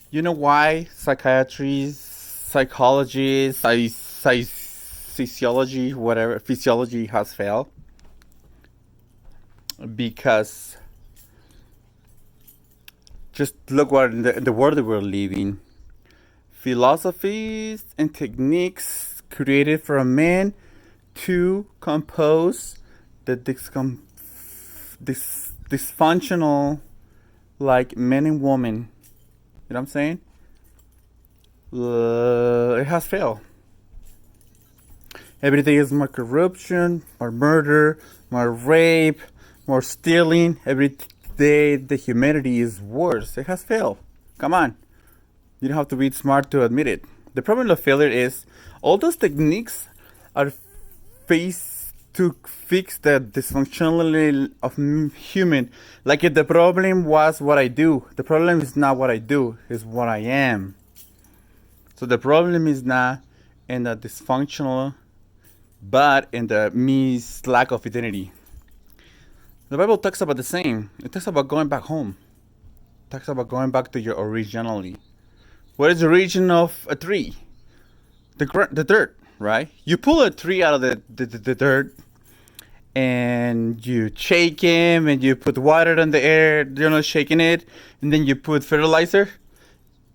You know why psychiatry, psychology, sociology, whatever, physiology has failed? Because just look what in the world that we're living. Philosophies and techniques created for a man to compose the dysfunctional like men and women. You know what I'm saying? It has failed. Every day is more corruption, more murder, more rape, more stealing. Every day the humanity is worse. It has failed. Come on. You don't have to be smart to admit it. The problem of failure is all those techniques are faced to fix the dysfunctionality of human. Like if the problem was what I do, the problem is not what I do, it's what I am. So the problem is not in the dysfunctional, but in the me's lack of identity. The Bible talks about the same. It talks about going back home. It talks about going back to your originality. What is the origin of a tree? The dirt, right? You pull a tree out of the dirt and you shake him and you put water in the air, shaking it, and then you put fertilizer.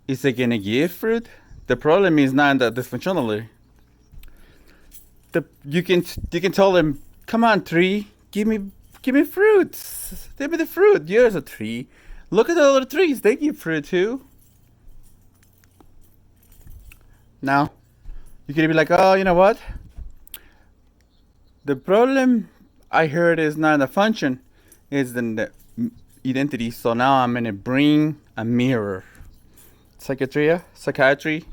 Is it gonna give fruit? The problem is not that dysfunctionality. You can tell them, come on tree, give me fruits. Give me the fruit. Here's a tree. Look at the other trees, they give fruit too. Now, you can be like, oh, you know what? The problem I heard is not the function, it's the identity. So now I'm gonna bring a mirror. Psychiatry.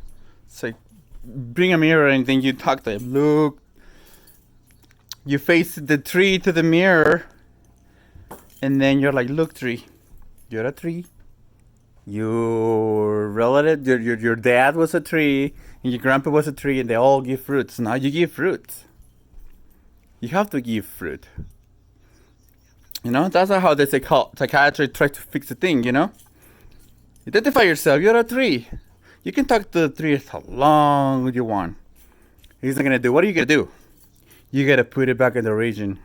Bring a mirror and then you talk to him. Look, you face the tree to the mirror, and then you're like, look, tree, you're a tree. Your relative, your dad was a tree, and your grandpa was a tree, and they all give fruits. Now you give fruits. You have to give fruit. That's how the psychiatry tries to fix the thing, Identify yourself, you're a tree. You can talk to the tree as long as you want. He's not gonna do. What are you gonna do? You gotta put it back in the region.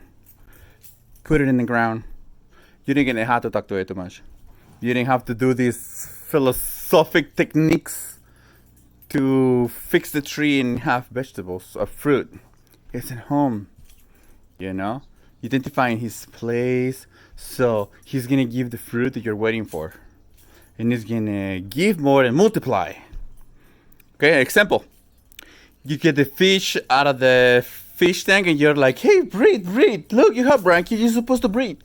Put it in the ground. You didn't have to talk to it too much. You didn't have to do these philosophic techniques to fix the tree and have vegetables or fruit. It's at home, identifying his place. So he's gonna give the fruit that you're waiting for, and he's gonna give more and multiply. Okay, example. You get the fish out of the fish tank and you're like, hey, breathe. Look, you have branchies, you're supposed to breathe.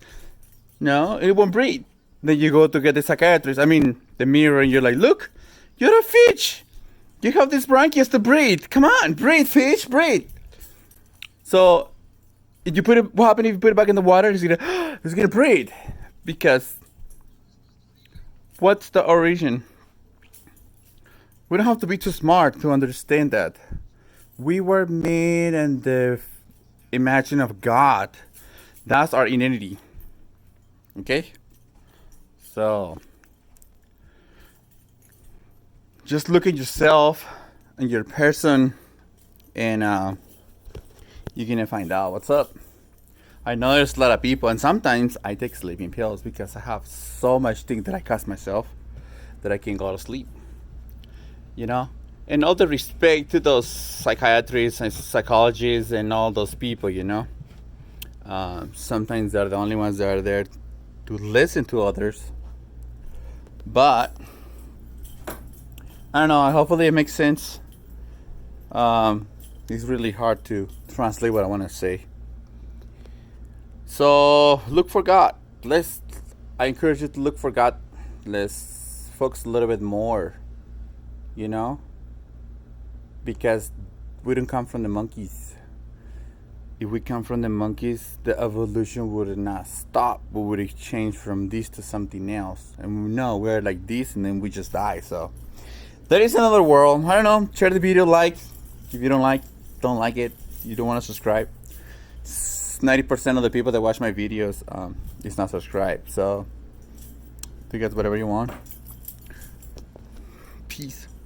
No, it won't breathe. Then you go to get the mirror, and you're like, look, you're a fish. You have these branchies to breathe. Come on, breathe, fish, breathe. So, if what happens if you put it back in the water? It's gonna breathe. Because, what's the origin? We don't have to be too smart to understand that. We were made in the imagine of God. That's our identity. Okay? So, just look at yourself and your person, and you're gonna find out what's up. I know there's a lot of people, and sometimes I take sleeping pills because I have so much things that I cause myself that I can't go to sleep. And all the respect to those psychiatrists and psychologists and all those people, sometimes they're the only ones that are there to listen to others. But I don't know, hopefully it makes sense. It's really hard to translate what I want to say. So look for God. I encourage you to look for God. Let's focus a little bit more, because we don't come from the monkeys. If we come from the monkeys, the evolution would not stop. We would exchange from this to something else. And we know we're like this, and then we just die. So there is another world. I don't know. Share the video, like. If you don't like it. You don't want to subscribe. 90% of the people that watch my videos is not subscribed. So do you guys whatever you want. Peace.